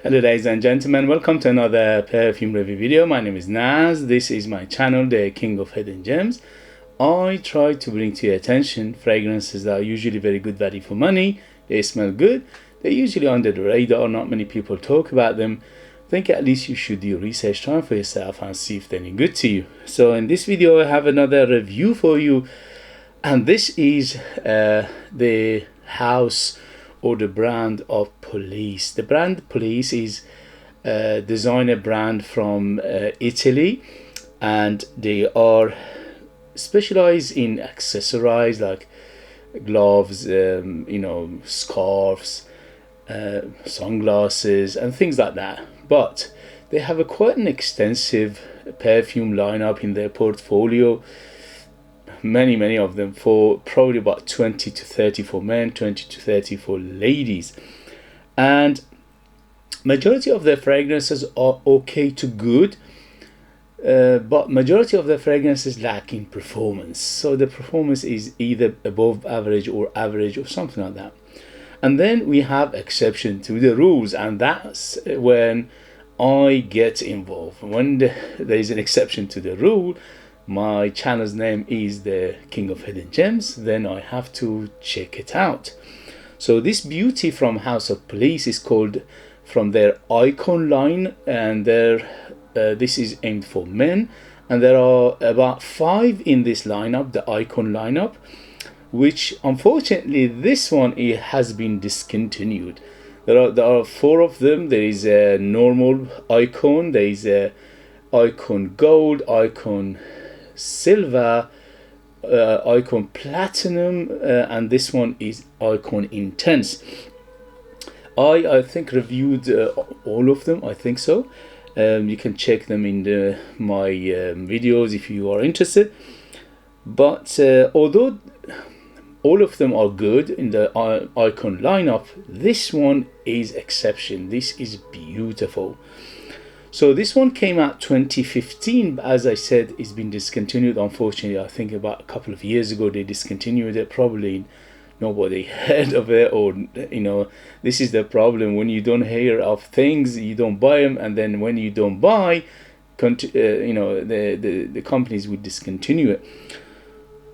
Hello ladies and gentlemen, welcome to another perfume review video. My name is Naz. This is my channel, the King of Hidden Gems. I try to bring to your attention fragrances that are usually very good value for money. They smell good. They're usually under the radar. Not many people talk about them. I think at least you should do research time for yourself and see if they're any good to you. So in this video I have another review for you, and this is the house or the brand of Police. The brand Police is a designer brand from Italy, and they are specialized in accessories like gloves, scarves, sunglasses and things like that. But they have quite an extensive perfume lineup in their portfolio. Many of them, for probably about 20 to 30 for men, 20 to 30 for ladies, and majority of their fragrances are okay to good, but majority of the fragrances lack in performance. So the performance is either above average or average or something like that. And then we have exception to the rules, and that's when I get involved. When there is an exception to the rule, my channel's name is the King of Hidden Gems, then I have to check it out. So this beauty from House of Police is called from their Icon line, and this is aimed for men, and there are about 5 in this lineup, the Icon lineup, which unfortunately this one, it has been discontinued. There are 4 of them. There is a normal Icon, there is a Icon Gold, Icon Silver, Icon Platinum, and this one is Icon Intense. I think reviewed all of them, I think so. You can check them in my videos if you are interested. But although all of them are good in the Icon lineup, this one is exception. This is beautiful. So this one came out 2015, but as I said, it's been discontinued. Unfortunately, I think about a couple of years ago they discontinued it. Probably nobody heard of it, or this is the problem. When you don't hear of things, you don't buy them, and then when you don't buy, the companies would discontinue it.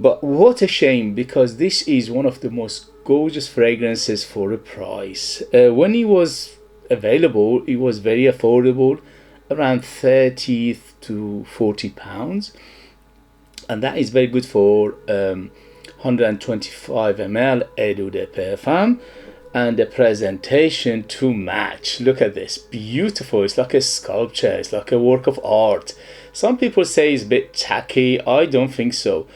But what a shame, because this is one of the most gorgeous fragrances for a price. When it was available, it was very affordable, around 30 to 40 pounds, and that is very good for 125 ml Eau de Parfum, and the presentation to match. Look at this, beautiful. It's like a sculpture, it's like a work of art. Some people say it's a bit tacky. I don't think so.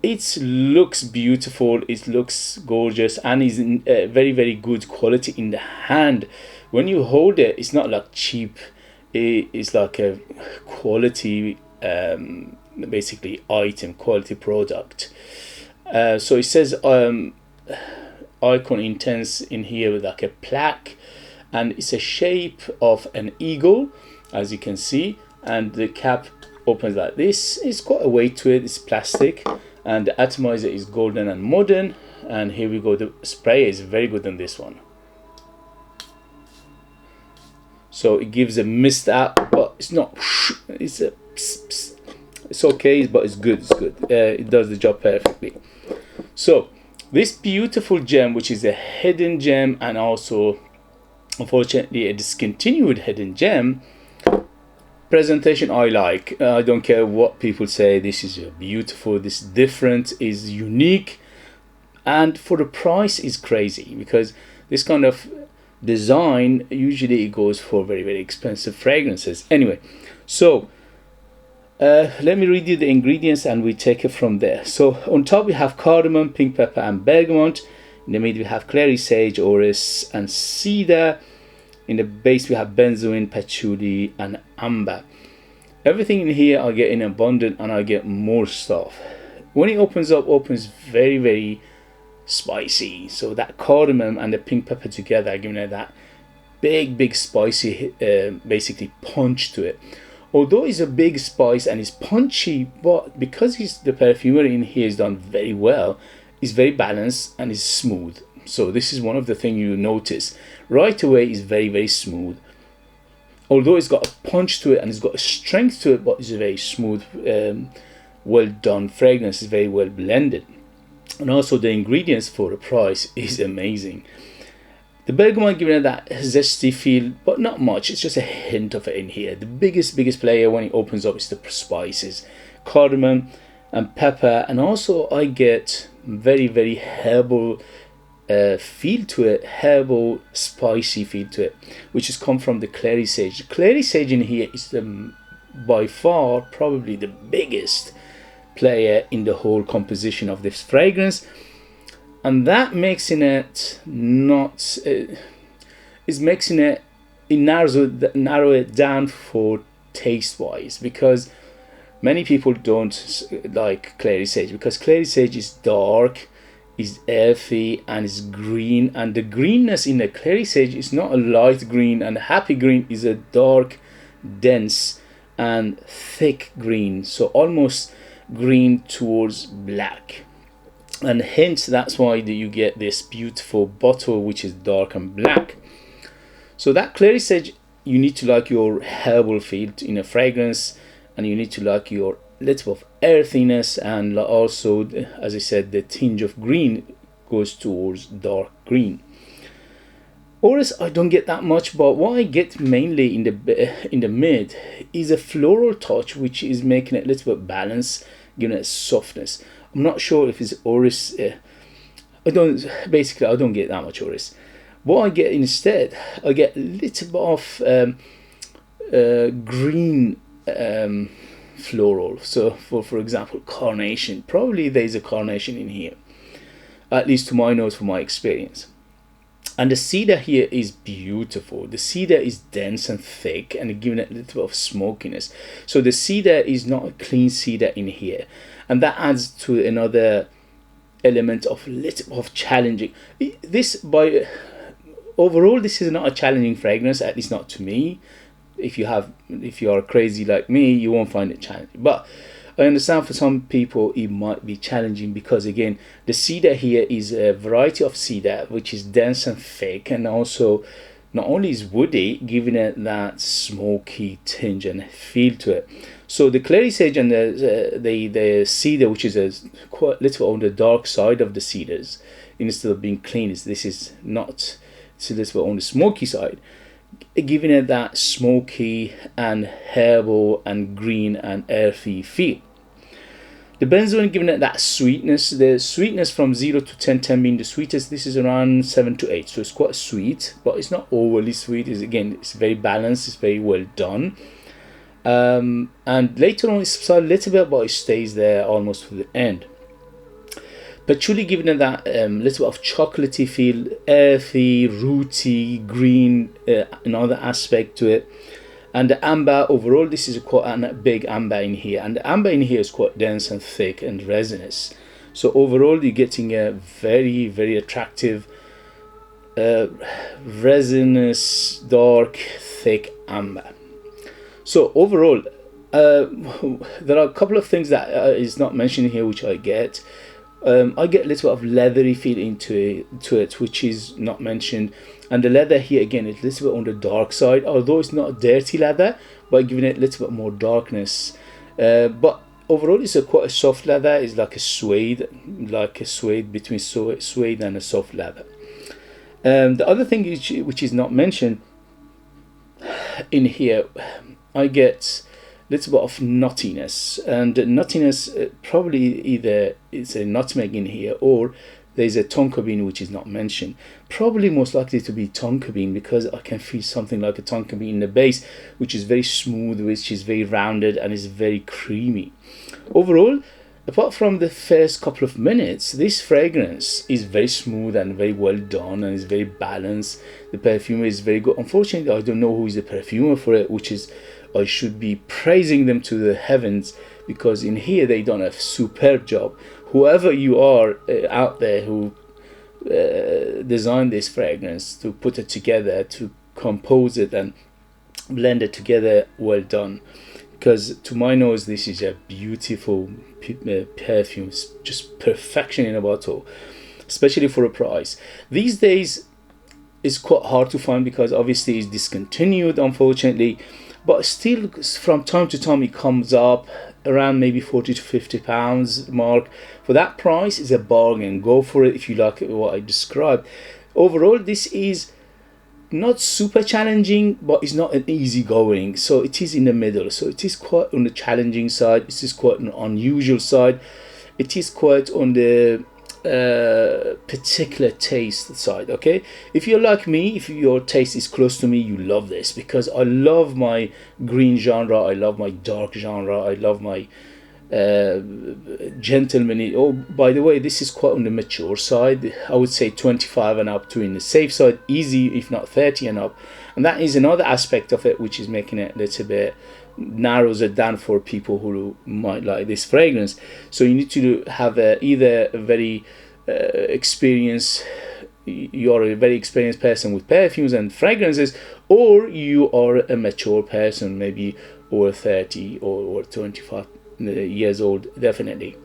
It looks beautiful, it looks gorgeous, and is very good quality in the hand. When you hold it, it's not like cheap. It's like a quality, basically item, quality product. So it says Icon Intense in here with like a plaque, and it's a shape of an eagle, as you can see, and the cap opens like this. It's quite a weight to it. It's plastic, and the atomizer is golden and modern. And here we go, the spray is very good on this one. So it gives a mist out, but it's not, it's a pss, pss. It's okay, but it's good. It does the job perfectly. So this beautiful gem, which is a hidden gem and also unfortunately a discontinued hidden gem, presentation I like. I don't care what people say. This is beautiful, this is different, is unique, and for the price is crazy, because this kind of design usually it goes for very expensive fragrances. Anyway, so let me read you the ingredients and we take it from there. So on top we have cardamom, pink pepper and bergamot. In the middle we have clary sage, orris and cedar. In the base we have benzoin, patchouli and amber. Everything in here I get in abundance, and I get more stuff. When it opens very spicy. So that cardamom and the pink pepper together are giving it that big spicy basically punch to it. Although it's a big spice and it's punchy, but because the perfumery in here is done very well, it's very balanced and it's smooth. So this is one of the things you notice right away. Is very smooth. although it's got a punch to it and it's got a strength to it, but it's a very smooth, well done fragrance. It's very well blended, and also the ingredients for the price is amazing. The bergamot giving it that zesty feel, but not much. It's just a hint of it in here. The biggest player when it opens up is the spices, cardamom and pepper, and also I get very herbal feel to it, herbal spicy feel to it, which has come from the clary sage. The clary sage in here is by far probably the biggest player in the whole composition of this fragrance, and that makes it not is making it narrow it down for taste wise, because many people don't like clary sage, because clary sage is dark, is earthy, and is green, and the greenness in the clary sage is not a light green, and happy green is a dark, dense and thick green, so almost green towards black, and hence that's why you get this beautiful bottle which is dark and black. So that clary sage, you need to like your herbal feel in a fragrance, and you need to like your little of earthiness, and also, as I said, the tinge of green goes towards dark green. Orris I don't get that much, but what I get mainly in the mid is a floral touch, which is making it a little bit balanced, giving it softness. I'm not sure if it's Orris. I don't get that much Orris. What I get instead, I get a little bit of green floral. So for example, carnation. Probably there's a carnation in here, at least to my nose, from my experience. And the cedar here is beautiful. The cedar is dense and thick and giving it a little bit of smokiness. So the cedar is not a clean cedar in here, and that adds to another element of little of challenging. Overall, this is not a challenging fragrance, at least not to me. If you are crazy like me, you won't find it challenging. But I understand for some people it might be challenging, because again, the cedar here is a variety of cedar which is dense and thick, and also not only is woody, giving it that smoky tinge and feel to it. So the clary sage and the cedar, which is a quite little on the dark side of the cedars, instead of being clean, it's a little bit on the smoky side, giving it that smoky and herbal and green and earthy feel. The benzoin giving it that sweetness. The sweetness from 0 to 10 being the sweetest, this is around 7 to 8, so it's quite sweet, but it's not overly sweet. It's very balanced, it's very well done. And later on it's a little bit, but it stays there almost to the end. Patchouli giving it that little bit of chocolatey feel, earthy, rooty, green, another aspect to it. And the amber, overall this is quite a big amber in here, and the amber in here is quite dense and thick and resinous. So overall you're getting a very attractive resinous, dark, thick amber. So overall there are a couple of things that is not mentioned here which I get. I get a little bit of leathery feel into it, which is not mentioned. And the leather here again is a little bit on the dark side, although it's not dirty leather, but giving it a little bit more darkness. But overall it's quite a soft leather. It's like a suede between suede and a soft leather. The other thing which is not mentioned in here, I get little bit of nuttiness, and nuttiness probably either it's a nutmeg in here, or there's a tonka bean which is not mentioned. Probably most likely to be tonka bean, because I can feel something like a tonka bean in the base, which is very smooth, which is very rounded, and is very creamy. Overall, apart from the first couple of minutes, this fragrance is very smooth and very well done, and is very balanced. The perfumer is very good. Unfortunately, I don't know who is the perfumer for it, which is, I should be praising them to the heavens, because in here they done a superb job. Whoever you are out there who designed this fragrance, to put it together, to compose it and blend it together, well done. Because to my nose, this is a beautiful perfume, just perfection in a bottle, especially for a price. These days, is quite hard to find because obviously it's discontinued, unfortunately. But still, from time to time, it comes up around maybe 40 to 50 pounds mark. For that price, is a bargain. Go for it if you like what I described. Overall, this is not super challenging, but it's not an easy going, so it is in the middle. So it is quite on the challenging side, it is quite an unusual side, it is quite on the particular taste side. Okay, if you're like me, if your taste is close to me, you love this, because I love my green genre, I love my dark genre, I love my gentleman. Oh, by the way, this is quite on the mature side. I would say 25 and up to in the safe side, easy if not 30 and up. And that is another aspect of it which is making it a little bit, narrows it down for people who might like this fragrance. So you need to have either a very experienced, you're a very experienced person with perfumes and fragrances, or you are a mature person, maybe over 30 or 25 years old. Definitely,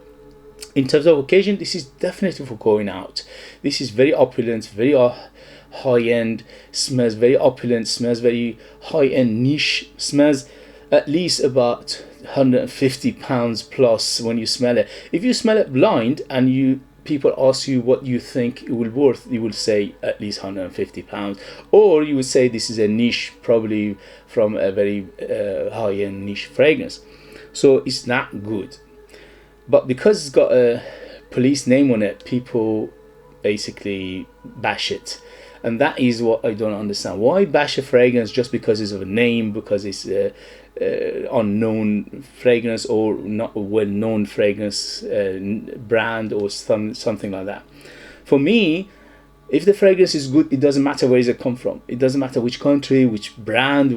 in terms of occasion, this is definitely for going out. This is very opulent, very high end, smells very opulent, smells very high end, niche, smells at least about 150 pounds plus when you smell it. If you smell it blind and people ask you what you think it will worth, you will say at least 150 pounds, or you would say this is a niche, probably from a very high end niche fragrance. So it's not good. But because it's got a police name on it, people basically bash it. And that is what I don't understand. Why bash a fragrance just because it's of a name, because it's a unknown fragrance or not a well-known fragrance brand or something like that. For me, if the fragrance is good, it doesn't matter where it come from. It doesn't matter which country, which brand,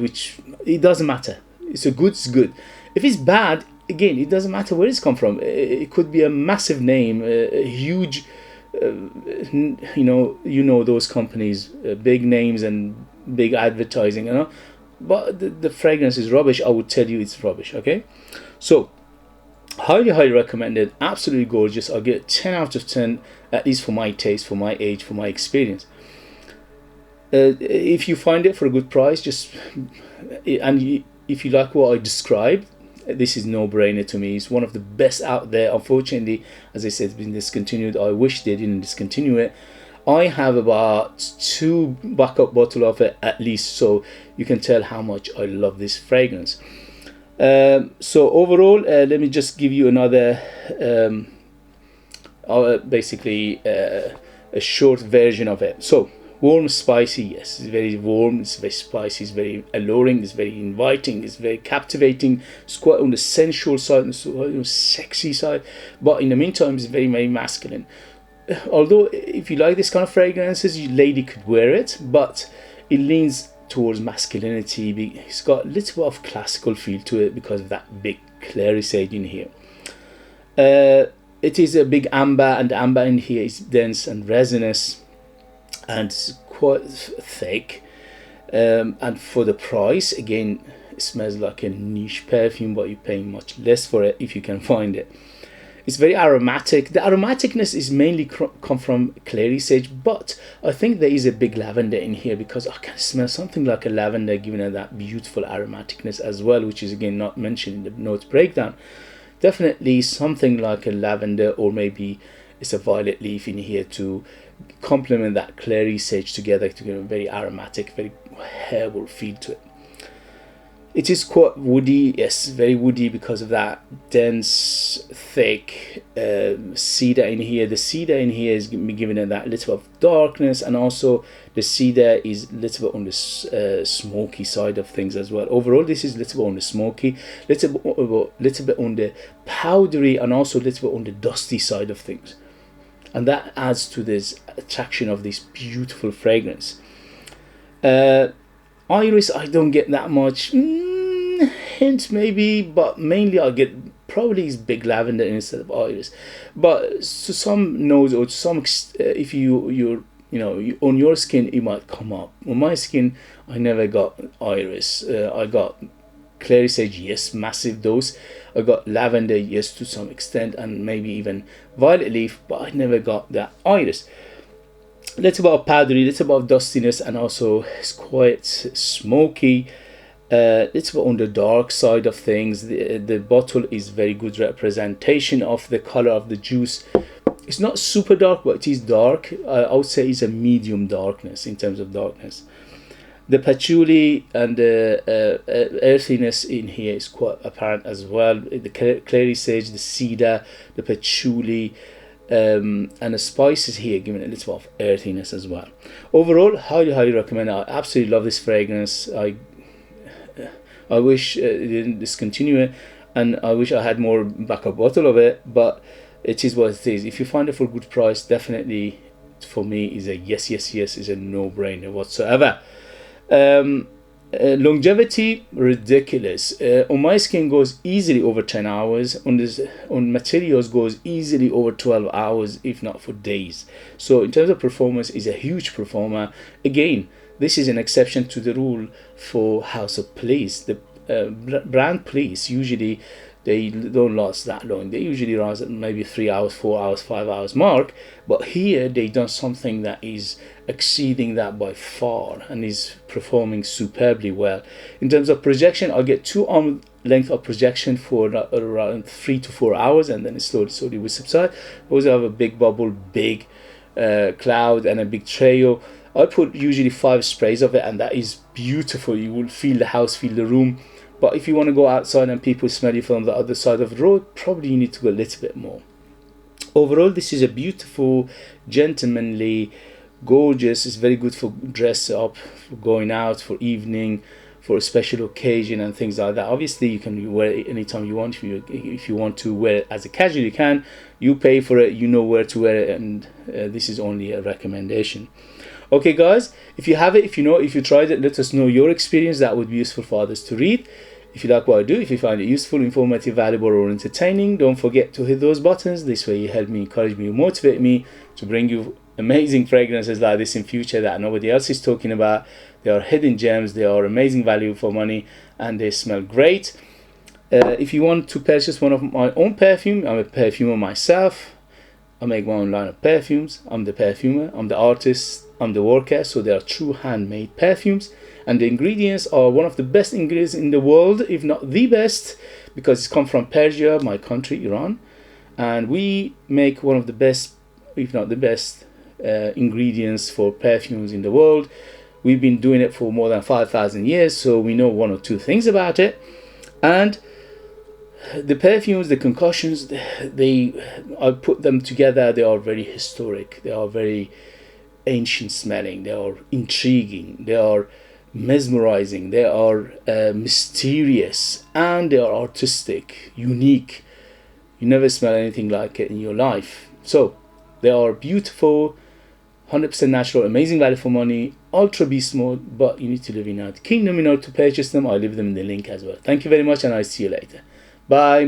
it doesn't matter. It's good, it's good. If it's bad, again, it doesn't matter where it's come from. It could be a massive name, a huge, you know those companies, big names and big advertising, but the fragrance is rubbish. I would tell you it's rubbish. Okay, so highly recommended, absolutely gorgeous. I'll get 10 out of 10, at least for my taste, for my age, for my experience. If you find it for a good price, if you like what I described, this is no-brainer to me. It's one of the best out there. Unfortunately, as I said, it's been discontinued. I wish they didn't discontinue it. I have about 2 backup bottles of it at least, so you can tell how much I love this fragrance. So overall, let me just give you another basically a short version of it. So warm, spicy, yes, it's very warm, it's very spicy, it's very alluring, it's very inviting, it's very captivating. It's quite on the sensual side, it's on the sexy side, but in the meantime, it's very, very masculine. Although, if you like this kind of fragrances, your lady could wear it, but it leans towards masculinity. It's got a little bit of classical feel to it because of that big clary sage in here. It is a big amber, and the amber in here is dense and resinous and quite thick, and for the price, again, it smells like a niche perfume, but you're paying much less for it if you can find it. It's very aromatic. The aromaticness is mainly come from clary sage, but I think there is a big lavender in here because I can smell something like a lavender, giving it that beautiful aromaticness as well, which is again not mentioned in the notes breakdown. Definitely something like a lavender, or maybe it's a violet leaf in here to complement that clary sage together to get a very aromatic, very herbal feel to it. It is quite woody, yes, very woody because of that dense, thick cedar in here. The cedar in here is giving it that little bit of darkness, and also the cedar is a little bit on the smoky side of things as well. Overall, this is a little bit on the smoky, little bit on the powdery, and also a little bit on the dusty side of things. And that adds to this attraction of this beautiful fragrance. Iris, I don't get that much. Hint maybe, but mainly I get probably is big lavender instead of iris. But to some nose, or to some if you're on your skin, it might come up. On my skin, I never got iris. I got clary sage, yes, massive dose. I got lavender, yes, to some extent, and maybe even violet leaf, but I never got that iris. little bit of powdery, little bit of dustiness, and also it's quite smoky. Little bit on the dark side of things. The bottle is very good representation of the color of the juice. It's not super dark, but it is dark. I would say it's a medium darkness in terms of darkness. The patchouli and the earthiness in here is quite apparent as well. The clary sage, the cedar, the patchouli, and the spices here giving it a little bit of earthiness as well. Overall, highly recommend it. I absolutely love this fragrance. I wish it didn't discontinue it, and I wish I had more backup bottle of it, but it is what it is. If you find it for a good price, definitely for me is a yes, is a no-brainer whatsoever. Longevity, ridiculous. On my skin goes easily over 10 hours. On materials goes easily over 12 hours, if not for days. So in terms of performance, is a huge performer. Again, this is an exception to the rule for House of Police. The brand Police, usually they don't last that long. They usually last at maybe 3 hours, 4 hours, 5 hours mark. But here they done something that is exceeding that by far and is performing superbly well. In terms of projection, I'll get 2 arm length of projection for around 3 to 4 hours, and then it slowly will subside. I also have a big bubble, big cloud, and a big trail. I put usually 5 sprays of it, and that is beautiful. You will feel the house, feel the room. But if you want to go outside and people smell you from the other side of the road, probably you need to go a little bit more. Overall, this is a beautiful, gentlemanly, gorgeous. It's very good for dress up, for going out, for evening, for a special occasion and things like that. Obviously, you can wear it anytime you want. If you want to wear it as a casual, you can. You pay for it, you know where to wear it, and this is only a recommendation. Okay, guys, if you have it, if you tried it, let us know your experience. That would be useful for others to read. If you like what I do, if you find it useful, informative, valuable, or entertaining, don't forget to hit those buttons. This way you help me, encourage me, motivate me to bring you amazing fragrances like this in future that nobody else is talking about. They are hidden gems, they are amazing value for money, and they smell great. If you want to purchase one of my own perfume, I'm a perfumer myself. I make my own line of perfumes. I'm the perfumer, I'm the artist, I'm the worker, so they are true handmade perfumes. And the ingredients are one of the best ingredients in the world, if not the best, because it's come from Persia, my country, Iran. And we make one of the best, if not the best, ingredients for perfumes in the world. We've been doing it for more than 5,000 years, so we know 1 or 2 things about it. And the perfumes, the concoctions, I put them together, they are very historic, they are very ancient smelling, they are intriguing, they are mesmerizing, they are mysterious, and they are artistic, unique. You never smell anything like it in your life. So they are beautiful, 100% natural, amazing value for money, ultra beast mode, but you need to live in United Kingdom in order to purchase them. I'll leave them in the link as well. Thank you very much, and I'll see you later. Bye.